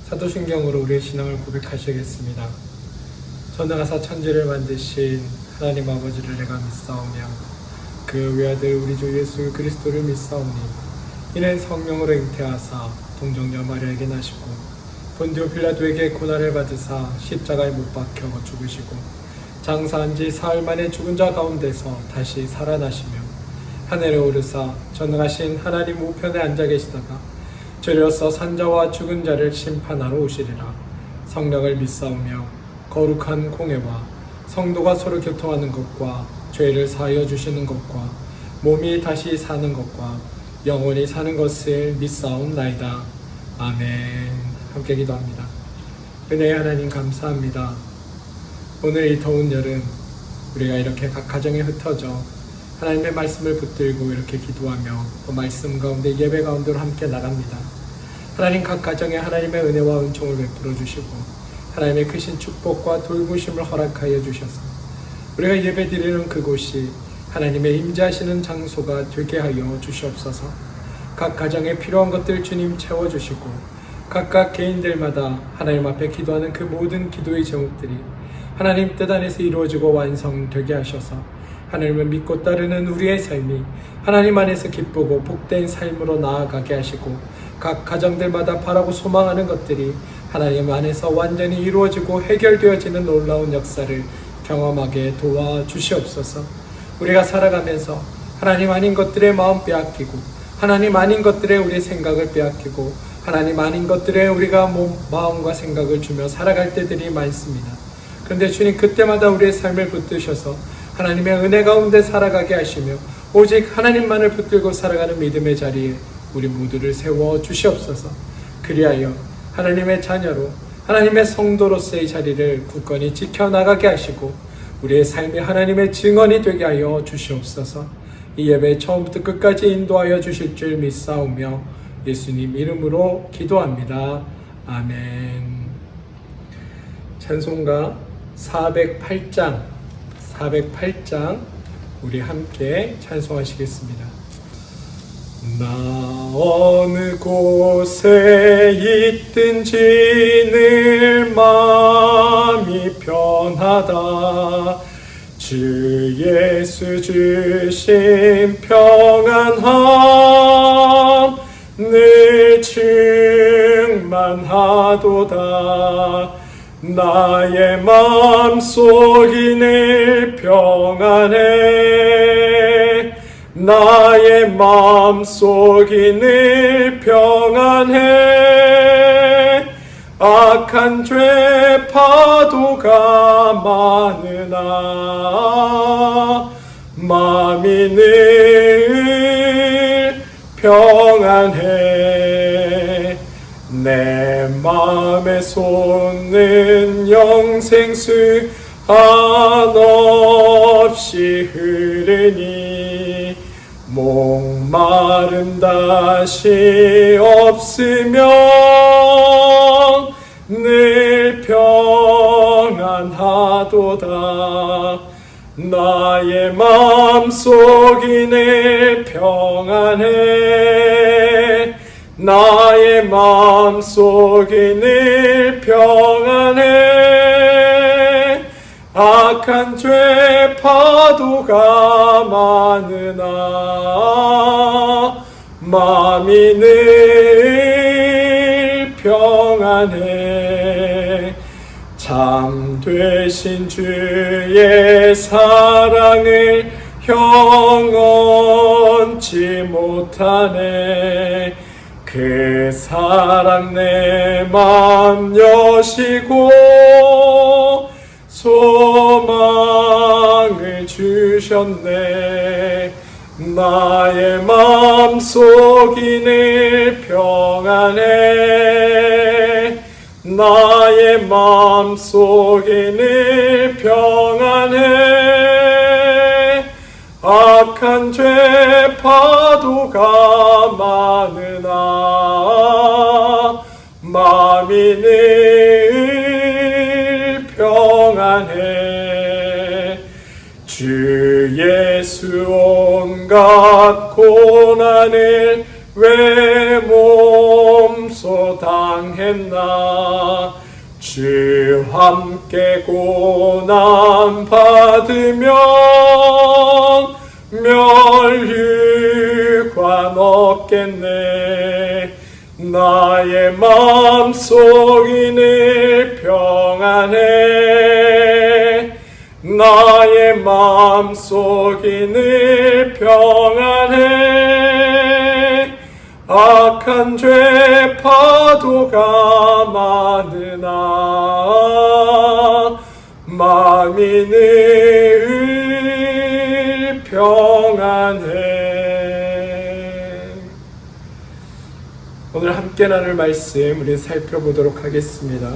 사도신경으로 우리의 신앙을 고백하시겠습니다. 전능하사 천지를 만드신 하나님 아버지를 내가 믿사오며 그 외아들 우리 주 예수 그리스도를 믿사오니 이는 성령으로 잉태하사 동정녀 마리아에게 나시고 본디오 빌라도에게 고난을 받으사 십자가에 못 박혀 죽으시고 장사한 지 사흘 만에 죽은 자 가운데서 다시 살아나시며 하늘에 오르사 전능하신 하나님 우편에 앉아 계시다가 저리로서 산자와 죽은 자를 심판하러 오시리라. 성령을 믿사오며 거룩한 공회와 성도가 서로 교통하는 것과 죄를 사하여 주시는 것과 몸이 다시 사는 것과 영원히 사는 것을 믿사옵나이다. 아멘. 함께 기도합니다. 은혜의 하나님 감사합니다. 오늘 이 더운 여름 우리가 이렇게 각 가정에 흩어져 하나님의 말씀을 붙들고 이렇게 기도하며 또 말씀 가운데 예배 가운데로 함께 나갑니다. 하나님 각 가정에 하나님의 은혜와 은총을 베풀어 주시고 하나님의 크신 축복과 돌보심을 허락하여 주셔서 우리가 예배 드리는 그곳이 하나님의 임재하시는 장소가 되게 하여 주시옵소서. 각 가정에 필요한 것들 주님 채워주시고 각각 개인들마다 하나님 앞에 기도하는 그 모든 기도의 제목들이 하나님 뜻 안에서 이루어지고 완성되게 하셔서 하나님을 믿고 따르는 우리의 삶이 하나님 안에서 기쁘고 복된 삶으로 나아가게 하시고 각 가정들마다 바라고 소망하는 것들이 하나님 안에서 완전히 이루어지고 해결되어지는 놀라운 역사를 경험하게 도와주시옵소서. 우리가 살아가면서 하나님 아닌 것들의 마음 빼앗기고 하나님 아닌 것들에 우리의 생각을 빼앗기고 하나님 아닌 것들에 우리가 마음과 생각을 주며 살아갈 때들이 많습니다. 그런데 주님 그때마다 우리의 삶을 붙드셔서 하나님의 은혜 가운데 살아가게 하시며 오직 하나님만을 붙들고 살아가는 믿음의 자리에 우리 모두를 세워 주시옵소서. 그리하여 하나님의 자녀로 하나님의 성도로서의 자리를 굳건히 지켜나가게 하시고 우리의 삶이 하나님의 증언이 되게 하여 주시옵소서. 이 예배 처음부터 끝까지 인도하여 주실 줄 믿사오며 예수님 이름으로 기도합니다. 아멘. 찬송가 408장 우리 함께 찬송하시겠습니다. 나 어느 곳에 있든지 늘 마음이 편하다. 주 예수 주신 평안함 늘 충만하도다. 나의 마음속이 늘 평안해. 나의 마음속이 늘 평안해. 악한 죄 파도가 많으나 마음이 늘 평안해. 내 마음에 솟는 영생수 한없이 흐르니 목마름 다시 없으면 늘 평안하도다. 나의 마음속이 늘 평안해. 나의 마음속이 늘 평안해. 악한 죄 파도가 많으나 마음이 늘 평안해. 참 되신 주의 사랑을 형언치 못하네. 그 사랑 내 맘 여시고 소망을 주셨네. 나의 마음속이 늘 평안해. 나의 마음속이 늘 평안해. 악한 죄 파도가 많으나 마음이 늘 평안해. 주 예수 온갖 고난을 왜 몸소 당했나 주 함께 고난 받으면 멸류관 얻겠네. 나의 마음속이 늘 평안해. 나의 마음속이 늘 평안해. 악한 죄 파도가 많으나 마음이 늘 평안해. 오늘 함께 나눌 말씀 우리 살펴보도록 하겠습니다.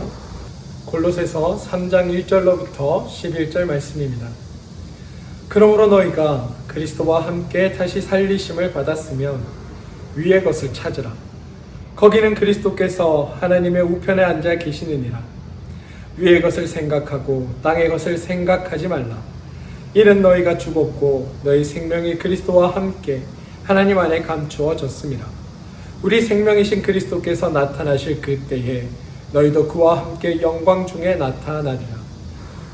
골로새서 3장 1절로부터 11절 말씀입니다. 그러므로 너희가 그리스도와 함께 다시 살리심을 받았으면 위의 것을 찾으라. 거기는 그리스도께서 하나님의 우편에 앉아 계시느니라. 위의 것을 생각하고 땅의 것을 생각하지 말라. 이는 너희가 죽었고 너희 생명이 그리스도와 함께 하나님 안에 감추어졌습니다. 우리 생명이신 그리스도께서 나타나실 그때에 너희도 그와 함께 영광 중에 나타나리라.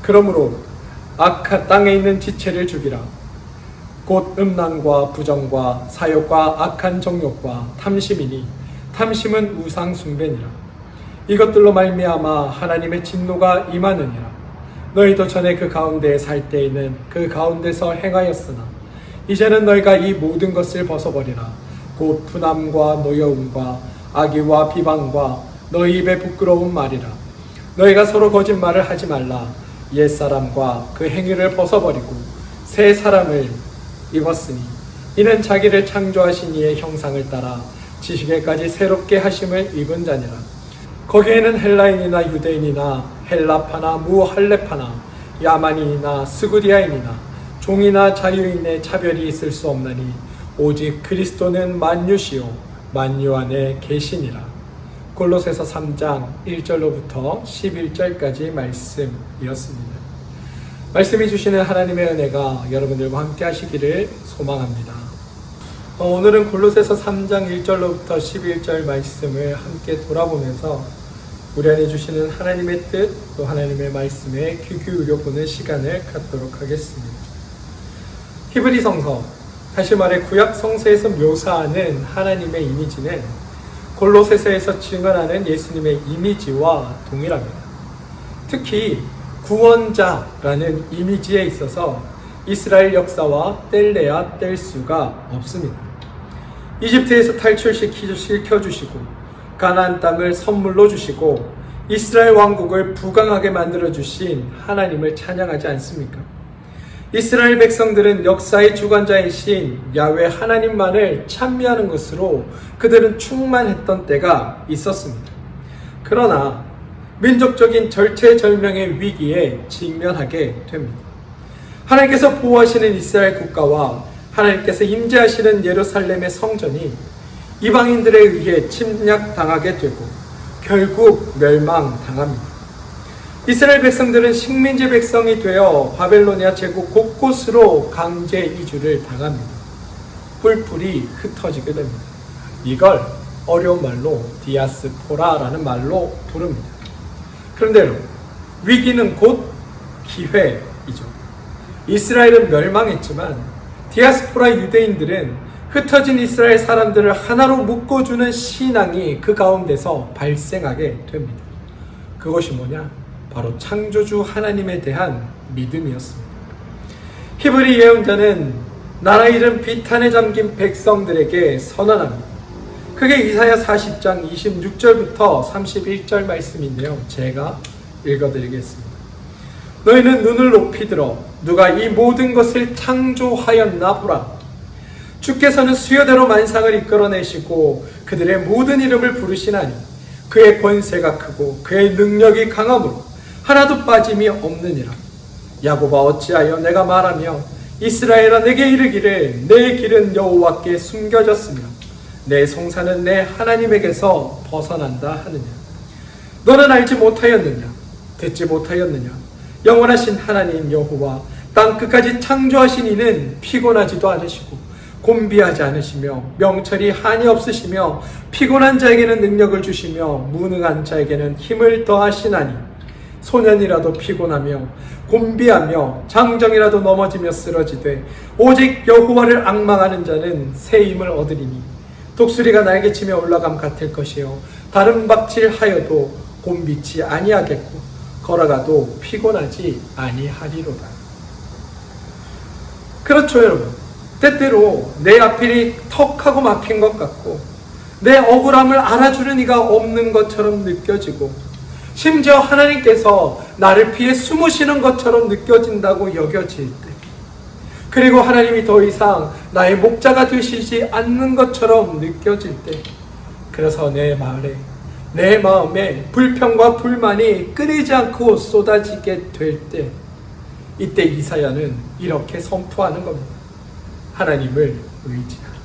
그러므로 악한 땅에 있는 지체를 죽이라. 곧 음란과 부정과 사욕과 악한 정욕과 탐심이니 탐심은 우상 숭배니라. 이것들로 말미암아 하나님의 진노가 임하느니라. 너희도 전에 그 가운데에 살 때에는 그 가운데서 행하였으나 이제는 너희가 이 모든 것을 벗어버리라. 곧 분함과 노여움과 악의와 비방과 너희 입에 부끄러운 말이라. 너희가 서로 거짓말을 하지 말라. 옛사람과 그 행위를 벗어버리고 새 사람을 입었으니 이는 자기를 창조하신 이의 형상을 따라 지식에까지 새롭게 하심을 입은 자니라. 거기에는 헬라인이나 유대인이나 헬라파나 무할레파나 야만인이나 스구디아인이나 종이나 자유인의 차별이 있을 수 없나니 오직 그리스도는 만유시요 만유 안에 계시니라. 골로새서 3장 1절로부터 11절까지 말씀이었습니다. 말씀해 주시는 하나님의 은혜가 여러분들과 함께 하시기를 소망합니다. 오늘은 골로새서 3장 1절로부터 11절 말씀을 함께 돌아보면서 우리 안에 주시는 하나님의 뜻, 또 하나님의 말씀에 귀 기울여 보는 시간을 갖도록 하겠습니다. 히브리 성서, 다시 말해 구약 성서에서 묘사하는 하나님의 이미지는 골로새서에서 증언하는 예수님의 이미지와 동일합니다. 특히 구원자라는 이미지에 있어서 이스라엘 역사와 뗄래야 뗄 수가 없습니다. 이집트에서 탈출시켜주시고 가나안 땅을 선물로 주시고 이스라엘 왕국을 부강하게 만들어주신 하나님을 찬양하지 않습니까? 이스라엘 백성들은 역사의 주관자이신 야훼 하나님만을 찬미하는 것으로 그들은 충만했던 때가 있었습니다. 그러나 민족적인 절체절명의 위기에 직면하게 됩니다. 하나님께서 보호하시는 이스라엘 국가와 하나님께서 임재하시는 예루살렘의 성전이 이방인들에 의해 침략당하게 되고 결국 멸망당합니다. 이스라엘 백성들은 식민지 백성이 되어 바벨로니아 제국 곳곳으로 강제 이주를 당합니다. 뿔뿔이 흩어지게 됩니다. 이걸 어려운 말로 디아스포라라는 말로 부릅니다. 그런데 여러분, 위기는 곧 기회이죠. 이스라엘은 멸망했지만 디아스포라 유대인들은 흩어진 이스라엘 사람들을 하나로 묶어주는 신앙이 그 가운데서 발생하게 됩니다. 그것이 뭐냐? 바로 창조주 하나님에 대한 믿음이었습니다. 히브리 예언자는 나라 이름 비탄에 잠긴 백성들에게 선언합니다. 그게 이사야 40장 26절부터 31절 말씀인데요. 제가 읽어드리겠습니다. 너희는 눈을 높이 들어 누가 이 모든 것을 창조하였나 보라. 주께서는 수요대로 만상을 이끌어내시고 그들의 모든 이름을 부르시나니 그의 권세가 크고 그의 능력이 강함으로 하나도 빠짐이 없느니라. 야곱아 어찌하여 내가 말하며 이스라엘아 내게 이르기를 내 길은 여호와께 숨겨졌으며 내 성사는 내 하나님에게서 벗어난다 하느냐. 너는 알지 못하였느냐? 듣지 못하였느냐? 영원하신 하나님 여호와 땅 끝까지 창조하신 이는 피곤하지도 않으시고 곤비하지 않으시며 명철이 한이 없으시며 피곤한 자에게는 능력을 주시며 무능한 자에게는 힘을 더하시나니 소년이라도 피곤하며 곤비하며 장정이라도 넘어지며 쓰러지되 오직 여호와를 앙망하는 자는 새 힘을 얻으리니 독수리가 날개치며 올라감 같을 것이요 다른 박질하여도 곤비치 아니하겠고 걸어가도 피곤하지 아니하리로다. 그렇죠 여러분. 때때로 내 앞이 턱하고 막힌 것 같고 내 억울함을 알아주는 이가 없는 것처럼 느껴지고 심지어 하나님께서 나를 피해 숨으시는 것처럼 느껴진다고 여겨질 때, 그리고 하나님이 더 이상 나의 목자가 되시지 않는 것처럼 느껴질 때, 그래서 내 마음에 불평과 불만이 끊이지 않고 쏟아지게 될 때, 이때 이사야는 이렇게 선포하는 겁니다. 하나님을 의지하라.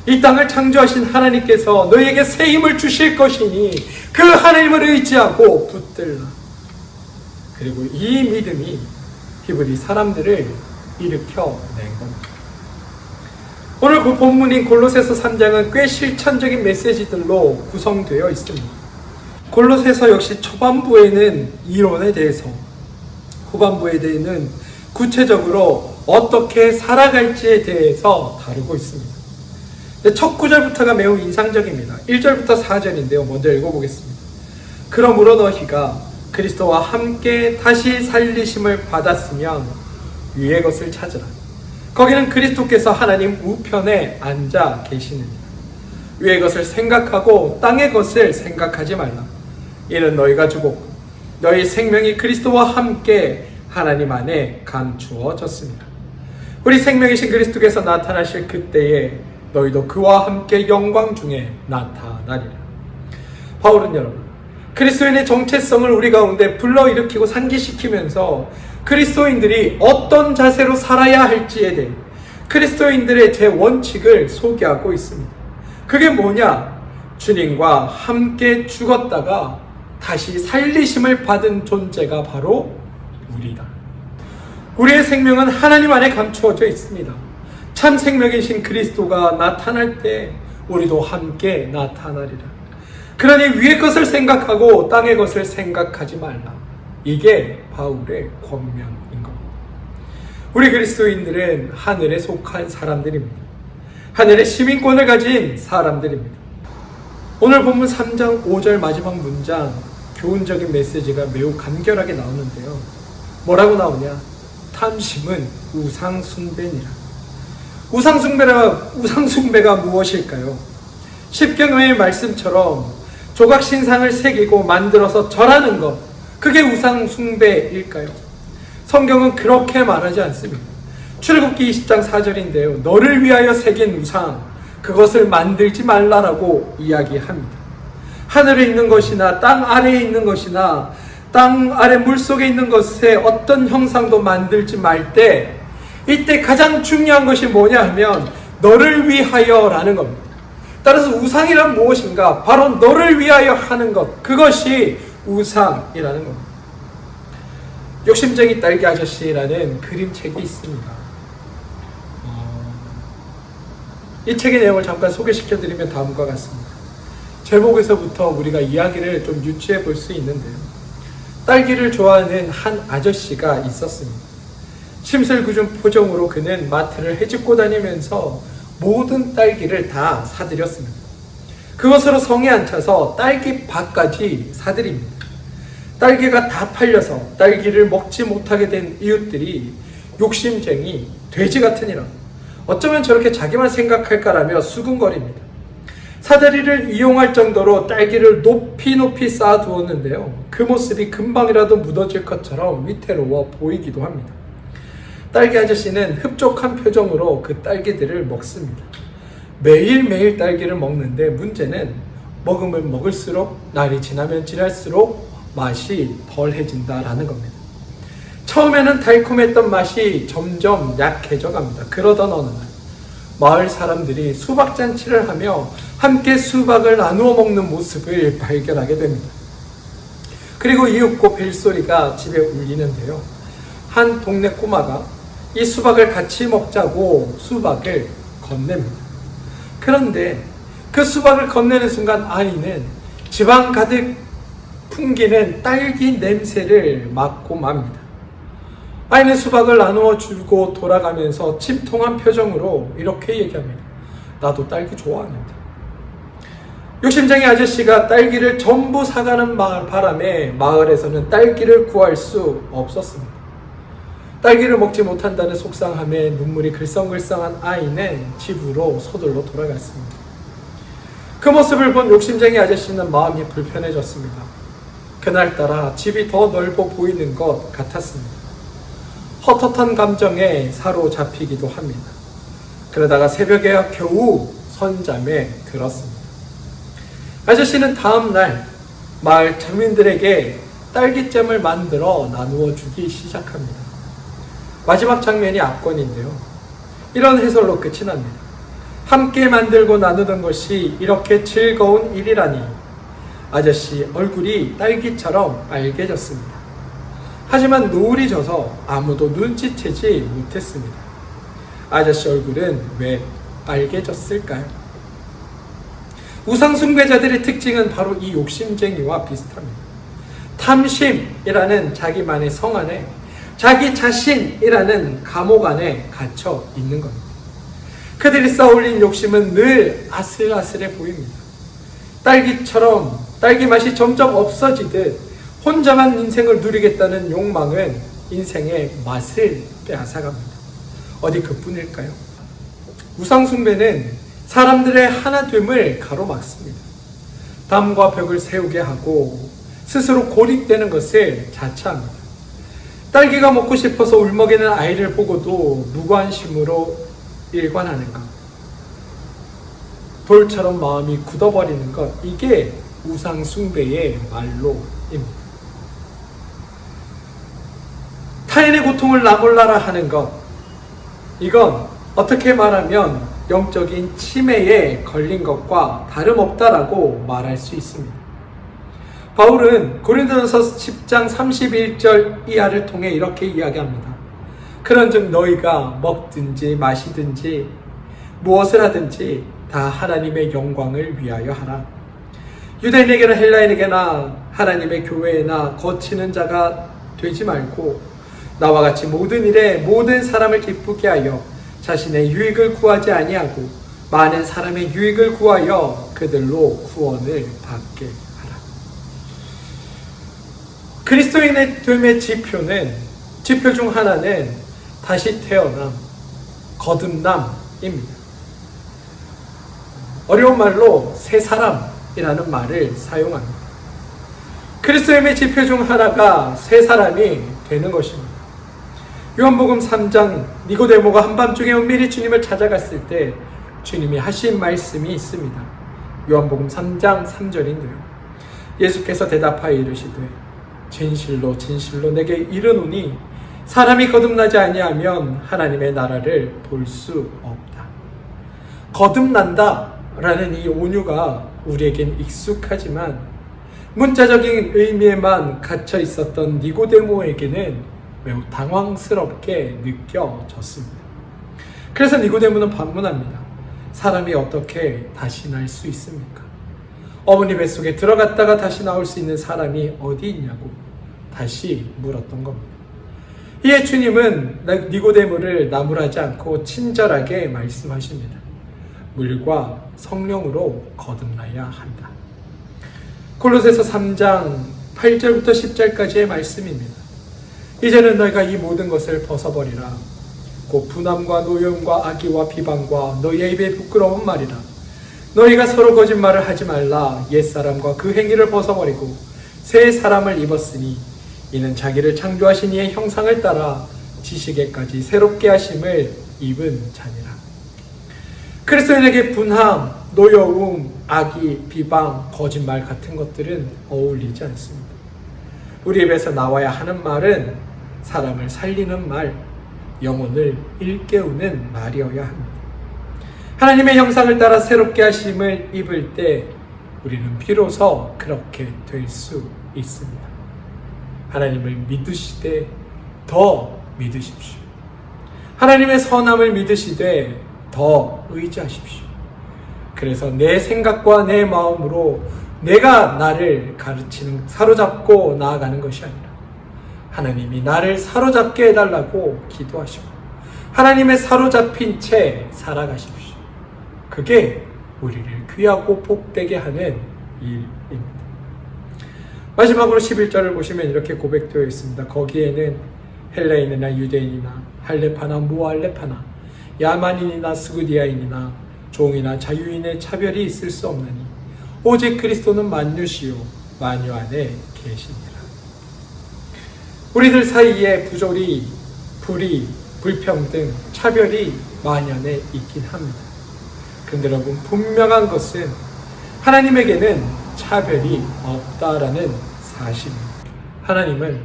이 땅을 창조하신 하나님께서 너희에게 새 힘을 주실 것이니 그 하나님을 의지하고 붙들라. 그리고 이 믿음이 히브리 사람들을 일으켜낸 겁니다. 오늘 그 본문인 골로새서 3장은 꽤 실천적인 메시지들로 구성되어 있습니다. 골로새서 역시 초반부에는 이론에 대해서, 후반부에는 구체적으로 어떻게 살아갈지에 대해서 다루고 있습니다. 첫 구절부터가 매우 인상적입니다. 1절부터 4절인데요. 먼저 읽어보겠습니다. 그러므로 너희가 그리스도와 함께 다시 살리심을 받았으면 위의 것을 찾으라. 거기는 그리스도께서 하나님 우편에 앉아 계시느니라. 위의 것을 생각하고 땅의 것을 생각하지 말라. 이는 너희가 죽었고 너희 생명이 그리스도와 함께 하나님 안에 감추어졌습니다. 우리 생명이신 그리스도께서 나타나실 그때에 너희도 그와 함께 영광 중에 나타나리라. 바울은 여러분, 그리스도인의 정체성을 우리 가운데 불러일으키고 상기시키면서 그리스도인들이 어떤 자세로 살아야 할지에 대해 그리스도인들의 제 원칙을 소개하고 있습니다. 그게 뭐냐? 주님과 함께 죽었다가 다시 살리심을 받은 존재가 바로 우리다. 우리의 생명은 하나님 안에 감추어져 있습니다. 참 생명이신 그리스도가 나타날 때 우리도 함께 나타나리라. 그러니 위의 것을 생각하고 땅의 것을 생각하지 말라. 이게 바울의 권면인 겁니다. 우리 그리스도인들은 하늘에 속한 사람들입니다. 하늘의 시민권을 가진 사람들입니다. 오늘 본문 3장 5절 마지막 문장, 교훈적인 메시지가 매우 간결하게 나오는데요. 뭐라고 나오냐? 탐심은 우상숭배니라. 우상숭배가 무엇일까요? 십계명의 말씀처럼 조각신상을 새기고 만들어서 절하는 것, 그게 우상숭배일까요? 성경은 그렇게 말하지 않습니다. 출애굽기 20장 4절인데요. 너를 위하여 새긴 우상, 그것을 만들지 말라라고 이야기합니다. 하늘에 있는 것이나 땅 아래에 있는 것이나 땅 아래 물속에 있는 것에 어떤 형상도 만들지 말 때, 이때 가장 중요한 것이 뭐냐 하면 너를 위하여 라는 겁니다. 따라서 우상이란 무엇인가? 바로 너를 위하여 하는 것, 그것이 우상이라는 겁니다. 욕심쟁이 딸기 아저씨라는 그림책이 있습니다. 이 책의 내용을 잠깐 소개시켜드리면 다음과 같습니다. 제목에서부터 우리가 이야기를 좀 유추해 볼 수 있는데요. 딸기를 좋아하는 한 아저씨가 있었습니다. 심술궂은 표정으로 그는 마트를 헤집고 다니면서 모든 딸기를 다 사들였습니다. 그것으로 성에 안 차서 딸기밭까지 사들입니다. 딸기가 다 팔려서 딸기를 먹지 못하게 된 이웃들이 욕심쟁이 돼지 같으니라, 어쩌면 저렇게 자기만 생각할까라며 수군거립니다. 사다리를 이용할 정도로 딸기를 높이 쌓아두었는데요. 그 모습이 금방이라도 묻어질 것처럼 위태로워 보이기도 합니다. 딸기 아저씨는 흡족한 표정으로 그 딸기들을 먹습니다. 매일매일 딸기를 먹는데 문제는 먹으면 먹을수록 날이 지나면 지날수록 맛이 덜해진다라는 겁니다. 처음에는 달콤했던 맛이 점점 약해져 갑니다. 그러던 어느 날 마을 사람들이 수박잔치를 하며 함께 수박을 나누어 먹는 모습을 발견하게 됩니다. 그리고 이윽고 벨소리가 집에 울리는데요. 한 동네 꼬마가 이 수박을 같이 먹자고 수박을 건넵니다. 그런데 그 수박을 건네는 순간 아이는 지방 가득 풍기는 딸기 냄새를 맡고 맙니다. 아이는 수박을 나누어 주고 돌아가면서 침통한 표정으로 이렇게 얘기합니다. 나도 딸기 좋아하는데. 욕심쟁이 아저씨가 딸기를 전부 사가는 바람에 마을에서는 딸기를 구할 수 없었습니다. 딸기를 먹지 못한다는 속상함에 눈물이 글썽글썽한 아이는 집으로 서둘러 돌아갔습니다. 그 모습을 본 욕심쟁이 아저씨는 마음이 불편해졌습니다. 그날따라 집이 더 넓어 보이는 것 같았습니다. 헛헛한 감정에 사로잡히기도 합니다. 그러다가 새벽에 겨우 선잠에 들었습니다. 아저씨는 다음날 마을 주민들에게 딸기잼을 만들어 나누어 주기 시작합니다. 마지막 장면이 압권인데요. 이런 해설로 끝이 납니다. 함께 만들고 나누던 것이 이렇게 즐거운 일이라니. 아저씨 얼굴이 딸기처럼 빨개졌습니다. 하지만 노을이 져서 아무도 눈치채지 못했습니다. 아저씨 얼굴은 왜 빨개졌을까요? 우상숭배자들의 특징은 바로 이 욕심쟁이와 비슷합니다. 탐심이라는 자기만의 성 안에 자기 자신이라는 감옥 안에 갇혀 있는 겁니다. 그들이 쌓아올린 욕심은 늘 아슬아슬해 보입니다. 딸기 맛이 점점 없어지듯 혼자만 인생을 누리겠다는 욕망은 인생의 맛을 빼앗아갑니다. 어디 그뿐일까요? 우상숭배는 사람들의 하나됨을 가로막습니다. 담과 벽을 세우게 하고 스스로 고립되는 것을 자처합니다. 딸기가 먹고 싶어서 울먹이는 아이를 보고도 무관심으로 일관하는 것, 돌처럼 마음이 굳어버리는 것, 이게 우상숭배의 말로입니다. 타인의 고통을 나몰라라 하는 것, 이건 어떻게 말하면 영적인 치매에 걸린 것과 다름없다라고 말할 수 있습니다. 바울은 고린도전서 10장 31절 이하를 통해 이렇게 이야기합니다. 그런즉 너희가 먹든지 마시든지 무엇을 하든지 다 하나님의 영광을 위하여 하라. 유대인에게나 헬라인에게나 하나님의 교회에나 거치는 자가 되지 말고 나와 같이 모든 일에 모든 사람을 기쁘게 하여 자신의 유익을 구하지 아니하고 많은 사람의 유익을 구하여 그들로 구원을 받게 하라. 그리스도인의 됨의 지표 중 하나는 다시 태어남, 거듭남입니다. 어려운 말로 새 사람이라는 말을 사용합니다. 그리스도인의 지표 중 하나가 새 사람이 되는 것입니다. 요한복음 3장 니고데모가 한밤중에 은밀히 주님을 찾아갔을 때 주님이 하신 말씀이 있습니다. 요한복음 3장 3절인데요. 예수께서 대답하여 이르시되 진실로 진실로 내게 이르노니 사람이 거듭나지 아니하면 하나님의 나라를 볼 수 없다. 거듭난다 라는 이 온유가 우리에겐 익숙하지만 문자적인 의미에만 갇혀 있었던 니고데모에게는 매우 당황스럽게 느껴졌습니다. 그래서 니고데모는 반문합니다. 사람이 어떻게 다시 날 수 있습니까? 어머니 뱃속에 들어갔다가 다시 나올 수 있는 사람이 어디 있냐고 다시 물었던 겁니다. 이에 주님은 니고데모를 나무라지 않고 친절하게 말씀하십니다. 물과 성령으로 거듭나야 한다. 골로새서 3장 8절부터 10절까지의 말씀입니다. 이제는 너희가 이 모든 것을 벗어버리라. 곧 분함과 노여움과 악의와 비방과 너희의 입에 부끄러운 말이라. 너희가 서로 거짓말을 하지 말라. 옛사람과 그 행위를 벗어버리고 새 사람을 입었으니 이는 자기를 창조하신 이의 형상을 따라 지식에까지 새롭게 하심을 입은 자니라. 그리스도인에게 분함, 노여움, 악의, 비방, 거짓말 같은 것들은 어울리지 않습니다. 우리 입에서 나와야 하는 말은 사람을 살리는 말, 영혼을 일깨우는 말이어야 합니다. 하나님의 형상을 따라 새롭게 하심을 입을 때 우리는 비로소 그렇게 될 수 있습니다. 하나님을 믿으시되 더 믿으십시오. 하나님의 선함을 믿으시되 더 의지하십시오. 그래서 내 생각과 내 마음으로 내가 나를 가르치는, 사로잡고 나아가는 것이 아니라 하나님이 나를 사로잡게 해달라고 기도하시고 하나님의 사로잡힌 채 살아가십시오. 그게 우리를 귀하고 복되게 하는 일입니다. 마지막으로 11절을 보시면 이렇게 고백되어 있습니다. 거기에는 헬레인이나 유대인이나 할레파나 무할레파나 야만인이나 스구디아인이나 종이나 자유인의 차별이 있을 수 없나니 오직 그리스도는 만유시요 만유 안에 계시니라. 우리들 사이에 부조리, 불의, 불평등, 차별이 만연해 있긴 합니다. 근데 여러분, 분명한 것은 하나님에게는 차별이 없다라는 사실입니다. 하나님은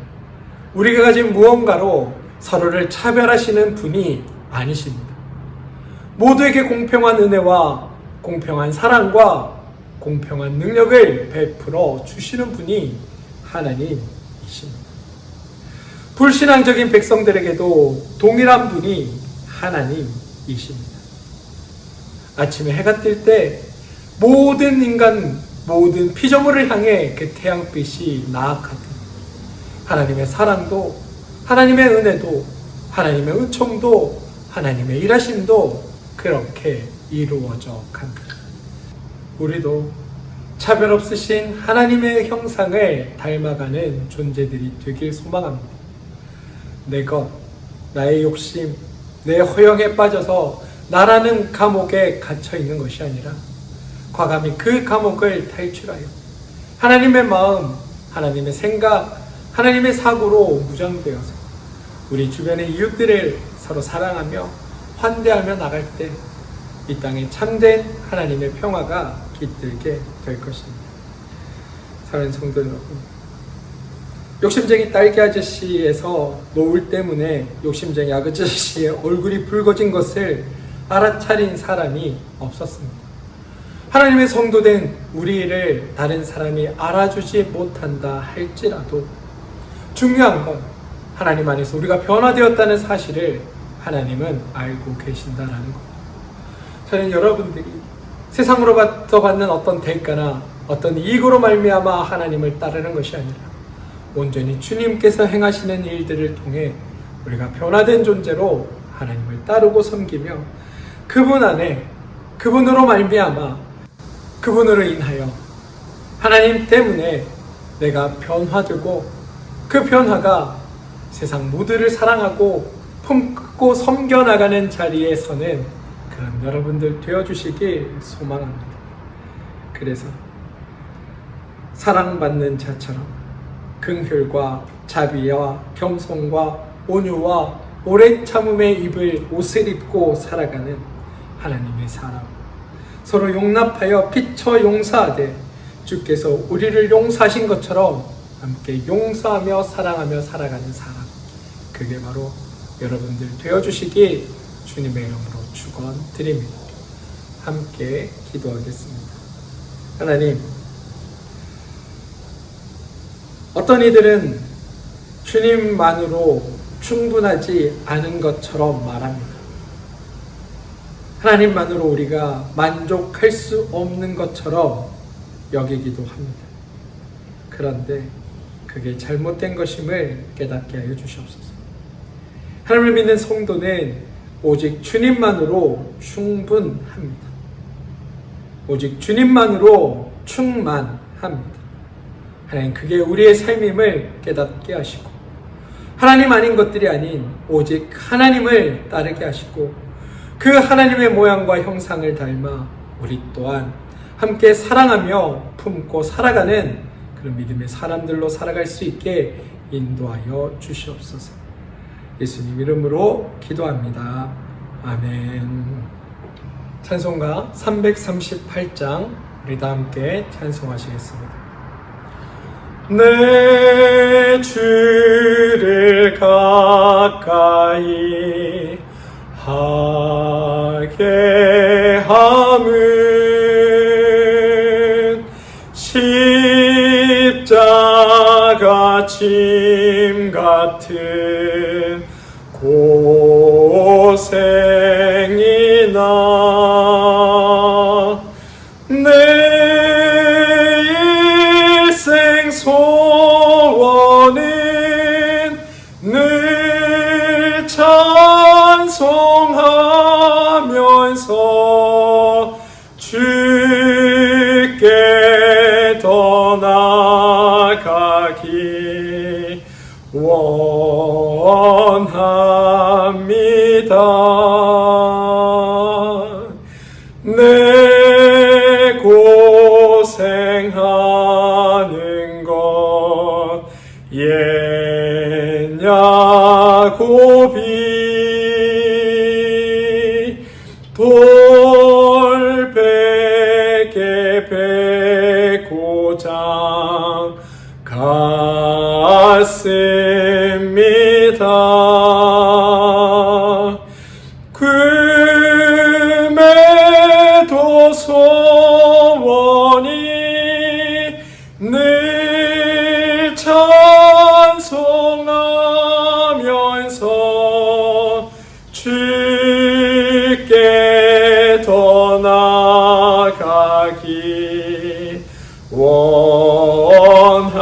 우리가 가진 무언가로 서로를 차별하시는 분이 아니십니다. 모두에게 공평한 은혜와 공평한 사랑과 공평한 능력을 베풀어 주시는 분이 하나님이십니다. 불신앙적인 백성들에게도 동일한 분이 하나님이십니다. 아침에 해가 뜰 때 모든 인간, 모든 피조물을 향해 그 태양빛이 나아가듯 하나님의 사랑도, 하나님의 은혜도, 하나님의 은총도, 하나님의 일하심도 그렇게 이루어져 갑니다. 우리도 차별 없으신 하나님의 형상을 닮아가는 존재들이 되길 소망합니다. 내 것, 나의 욕심, 내 허영에 빠져서 나라는 감옥에 갇혀 있는 것이 아니라 과감히 그 감옥을 탈출하여 하나님의 마음, 하나님의 생각, 하나님의 사고로 무장되어서 우리 주변의 이웃들을 서로 사랑하며 환대하며 나갈 때 이 땅에 참된 하나님의 평화가 깃들게 될 것입니다. 사랑하는 성도 여러분, 욕심쟁이 딸기 아저씨에서 노을 때문에 욕심쟁이 아저씨의 얼굴이 붉어진 것을 알아차린 사람이 없었습니다. 하나님의 성도된 우리를 다른 사람이 알아주지 못한다 할지라도 중요한 건 하나님 안에서 우리가 변화되었다는 사실을 하나님은 알고 계신다라는 겁니다. 저는 여러분들이 세상으로부터 받는 어떤 대가나 어떤 이익으로 말미암아 하나님을 따르는 것이 아니라 온전히 주님께서 행하시는 일들을 통해 우리가 변화된 존재로 하나님을 따르고 섬기며 그분 안에, 그분으로 말미암아, 그분으로 인하여 하나님 때문에 내가 변화되고 그 변화가 세상 모두를 사랑하고 품고 섬겨나가는 자리에 서는 그런 여러분들 되어주시길 소망합니다. 그래서 사랑받는 자처럼 긍휼과 자비와 겸손과 온유와 오랜 참음의 옷을 입고 살아가는 하나님의 사람, 서로 용납하여 피쳐 용서하되 주께서 우리를 용서하신 것처럼 함께 용서하며 사랑하며 살아가는 사람, 그게 바로 여러분들 되어주시길 주님의 이름으로 축원드립니다. 함께 기도하겠습니다. 하나님, 어떤 이들은 주님만으로 충분하지 않은 것처럼 말합니다. 하나님만으로 우리가 만족할 수 없는 것처럼 여기기도 합니다. 그런데 그게 잘못된 것임을 깨닫게 하여 주시옵소서. 하나님을 믿는 성도는 오직 주님만으로 충분합니다. 오직 주님만으로 충만합니다. 하나님, 그게 우리의 삶임을 깨닫게 하시고 하나님 아닌 것들이 아닌 오직 하나님을 따르게 하시고 그 하나님의 모양과 형상을 닮아 우리 또한 함께 사랑하며 품고 살아가는 그런 믿음의 사람들로 살아갈 수 있게 인도하여 주시옵소서. 예수님 이름으로 기도합니다. 아멘. 찬송가 338장 우리 다 함께 찬송하시겠습니다. 내 주를 가까이 하게 함은 십자가 짐 같은 고생이나 내 일생 소원은 늘 찬송하면서 주께 더 나아가기 원합니다. 내 고생하는 것 옛 야곱이 돌베개 베고자 갔습니다. 금에도 소원이 늘 찬송하면서 주께 더 나아가기 원합니다.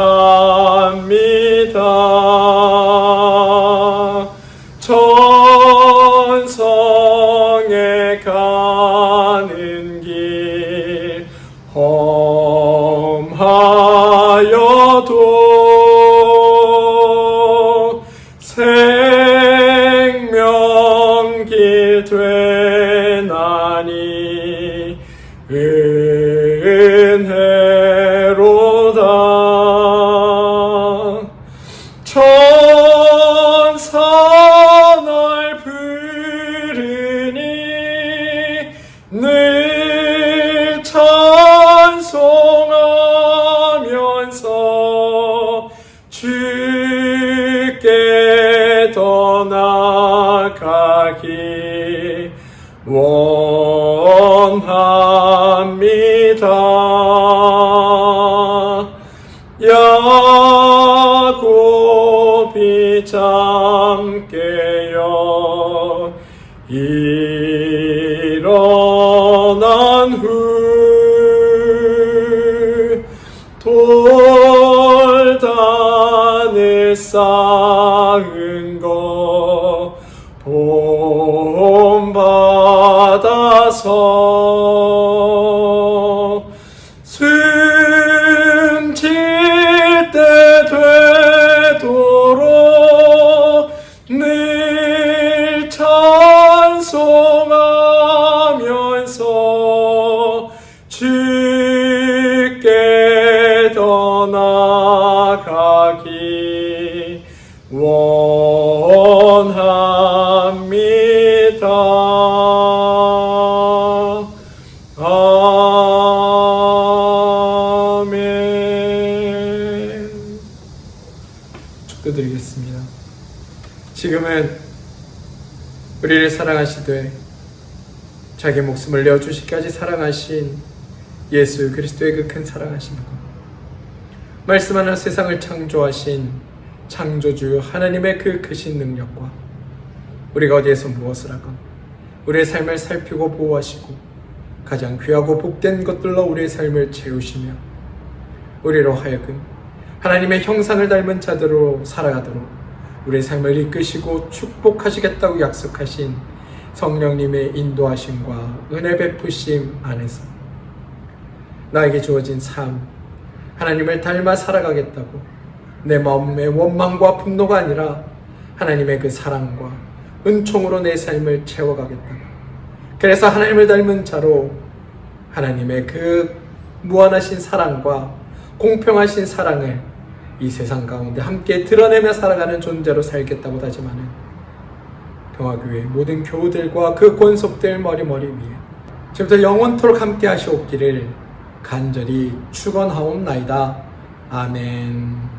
천성에 가는 길 험하여도 생명길 되나니 은혜로다. 천사 날 부르니 늘 찬송하면서 주께 더 나아가기 원합니다. 야곱이 잠깨어 일어난 후 돌단을 쌓은 거 본받아서 숨질 때 되도록 늘 찬송하면서 주께 더 나아가기 원합니다. 아멘. 축도드리겠습니다. 지금은 우리를 사랑하시되 자기 목숨을 내어주시기까지 사랑하신 예수 그리스도의 그 큰 사랑하심과 말씀하는 세상을 창조하신 창조주 하나님의 그 크신 능력과 우리가 어디에서 무엇을 하건 우리의 삶을 살피고 보호하시고 가장 귀하고 복된 것들로 우리의 삶을 채우시며 우리로 하여금 하나님의 형상을 닮은 자들로 살아가도록 우리의 삶을 이끄시고 축복하시겠다고 약속하신 성령님의 인도하심과 은혜 베푸심 안에서 나에게 주어진 삶, 하나님을 닮아 살아가겠다고 내 마음의 원망과 분노가 아니라 하나님의 그 사랑과 은총으로 내 삶을 채워가겠다고, 그래서 하나님을 닮은 자로 하나님의 그 무한하신 사랑과 공평하신 사랑을 이 세상 가운데 함께 드러내며 살아가는 존재로 살겠다고 다짐하는 평화교회 모든 교우들과 그 권속들 머리머리 위에 지금부터 영원토록 함께 하시옵기를 간절히 축원하옵나이다. 아멘.